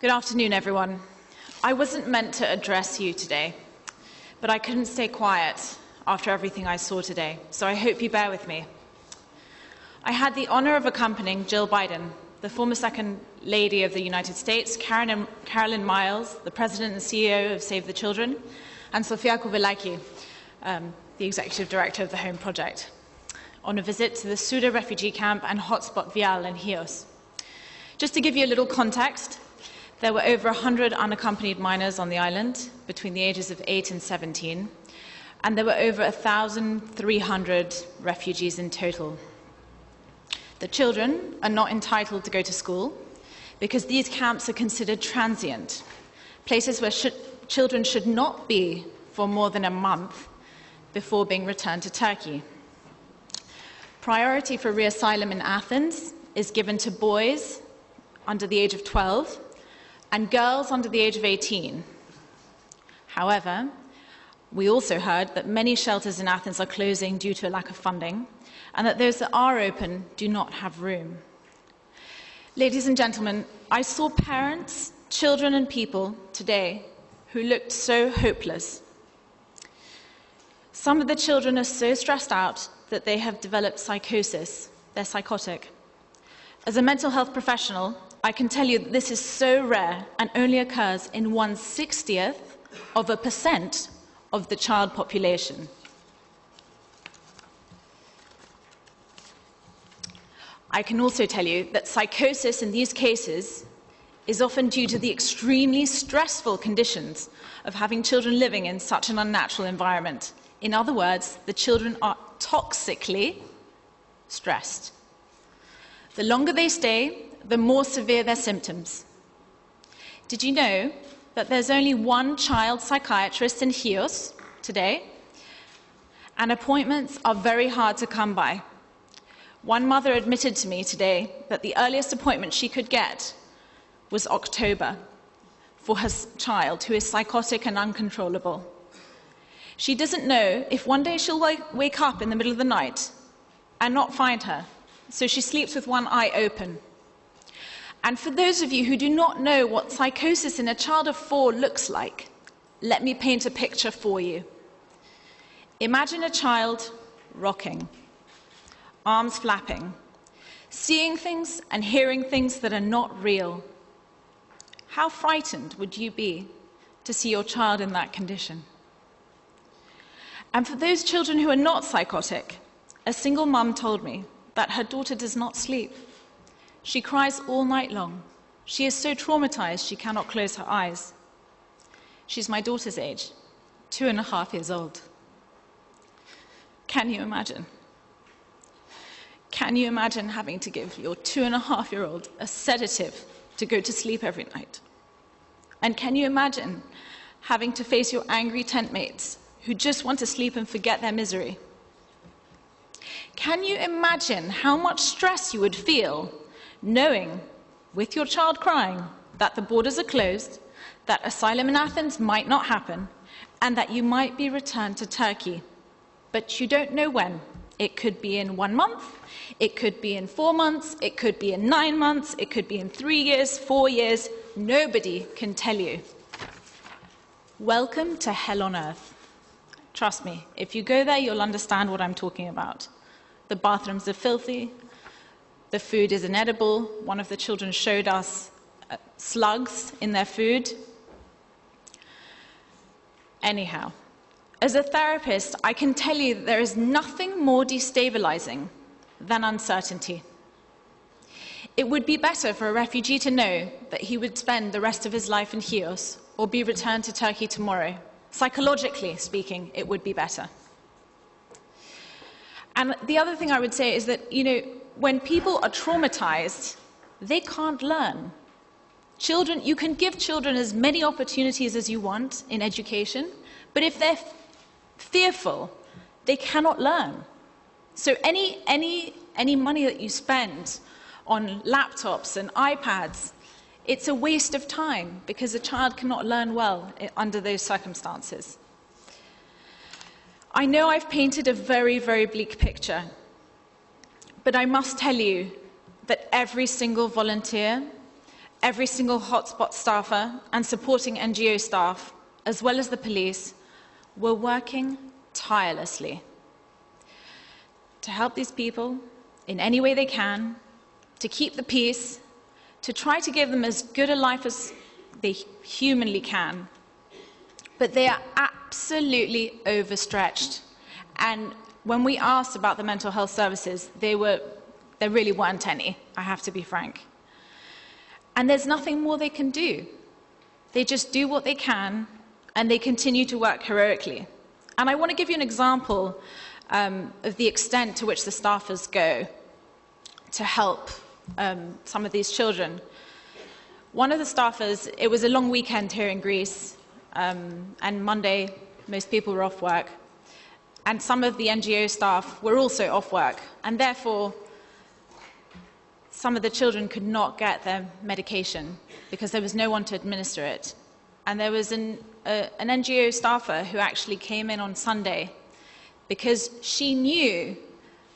Good afternoon, everyone. I wasn't meant to address you today, but I couldn't stay quiet after everything I saw today, so I hope you bear with me. I had the honor of accompanying Jill Biden, the former Second Lady of the United States, Carolyn Miles, the President and CEO of Save the Children, and Sofia Kouvelaki, the Executive Director of the Home Project, on a visit to the Suda refugee camp and hotspot Vial in Chios. Just to give you a little context, there were over 100 unaccompanied minors on the island between the ages of 8 and 17, and there were over 1,300 refugees in total. The children are not entitled to go to school because these camps are considered transient, places where children should not be for more than a month before being returned to Turkey. Priority for reasylum in Athens is given to boys under the age of 12 and girls under the age of 18. However, we also heard that many shelters in Athens are closing due to a lack of funding, and that those that are open do not have room. Ladies and gentlemen, I saw parents, children and people today who looked so hopeless. Some of the children are so stressed out that they have developed psychosis. They're psychotic. As a mental health professional, I can tell you that this is so rare and only occurs in 1/60% of the child population. I can also tell you that psychosis in these cases is often due to the extremely stressful conditions of having children living in such an unnatural environment. In other words, the children are toxically stressed. The longer they stay, the more severe their symptoms. Did you know that there's only one child psychiatrist in Chios today? And appointments are very hard to come by. One mother admitted to me today that the earliest appointment she could get was October for her child, who is psychotic and uncontrollable. She doesn't know if one day she'll wake up in the middle of the night and not find her, so she sleeps with one eye open. And for those of you who do not know what psychosis in a child of 4 looks like, let me paint a picture for you. Imagine a child rocking, arms flapping, seeing things and hearing things that are not real. How frightened would you be to see your child in that condition? And for those children who are not psychotic, a single mum told me that her daughter does not sleep. She cries all night long. She is so traumatized she cannot close her eyes. She's my daughter's age, 2.5 years old. Can you imagine? Can you imagine having to give your 2.5-year-old a sedative to go to sleep every night? And can you imagine having to face your angry tent mates who just want to sleep and forget their misery? Can you imagine how much stress you would feel knowing, with your child crying, that the borders are closed, that asylum in Athens might not happen, and that you might be returned to Turkey? But you don't know when. It could be in 1 month, it could be in 4 months, it could be in 9 months, it could be in 3 years, 4 years. Nobody can tell you. Welcome to hell on earth. Trust me, if you go there, you'll understand what I'm talking about. The bathrooms are filthy. The food is inedible. One of the children showed us slugs in their food. Anyhow, as a therapist, I can tell you that there is nothing more destabilizing than uncertainty. It would be better for a refugee to know that he would spend the rest of his life in Chios or be returned to Turkey tomorrow. Psychologically speaking, it would be better. And the other thing I would say is that, when people are traumatized, they can't learn. Children, you can give children as many opportunities as you want in education, but if they're fearful, they cannot learn. So any money that you spend on laptops and iPads, it's a waste of time because a child cannot learn well under those circumstances. I know I've painted a very, very bleak picture, but I must tell you that every single volunteer, every single hotspot staffer and supporting NGO staff, as well as the police, were working tirelessly to help these people in any way they can, to keep the peace, to try to give them as good a life as they humanly can. But they are absolutely overstretched. And when we asked about the mental health services, there really weren't any, I have to be frank. And there's nothing more they can do. They just do what they can, and they continue to work heroically. And I want to give you an example of the extent to which the staffers go to help some of these children. One of the staffers, it was a long weekend here in Greece, and Monday, most people were off work. And some of the NGO staff were also off work, and therefore, some of the children could not get their medication because there was no one to administer it. And there was an NGO staffer who actually came in on Sunday because she knew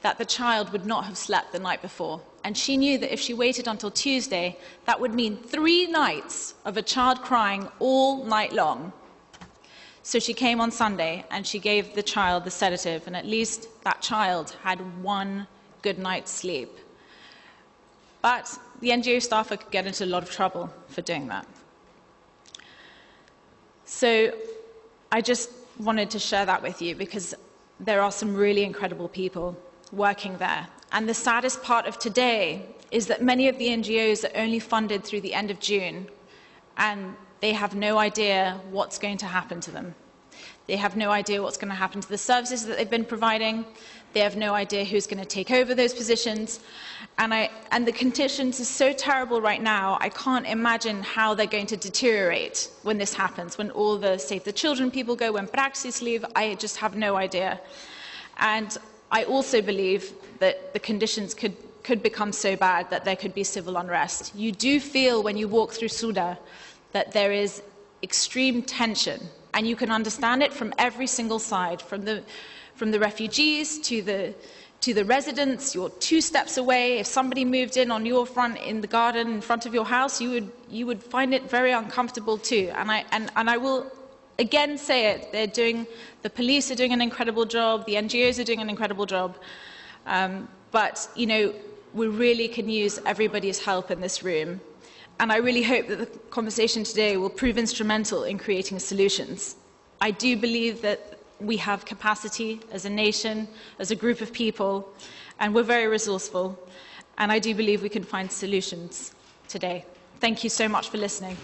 that the child would not have slept the night before. And she knew that if she waited until Tuesday, that would mean 3 nights of a child crying all night long. So she came on Sunday and she gave the child the sedative, and at least that child had 1 good night's sleep. But the NGO staffer could get into a lot of trouble for doing that. So I just wanted to share that with you because there are some really incredible people working there. And the saddest part of today is that many of the NGOs are only funded through the end of June, and they have no idea what's going to happen to them. They have no idea what's going to happen to the services that they've been providing. They have no idea who's going to take over those positions. And the conditions are so terrible right now, I can't imagine how they're going to deteriorate when this happens, when all the Save the Children people go, when praxis leave. I just have no idea. And I also believe that the conditions could become so bad that there could be civil unrest. You do feel when you walk through Suda that there is extreme tension, and you can understand it from every single side, from the refugees to the residents. You're 2 steps away. If somebody moved in on your front in the garden in front of your house, you would find it very uncomfortable too. And I will again say it. The police are doing an incredible job. The NGOs are doing an incredible job. But we really can use everybody's help in this room. And I really hope that the conversation today will prove instrumental in creating solutions. I do believe that we have capacity as a nation, as a group of people, and we're very resourceful. And I do believe we can find solutions today. Thank you so much for listening.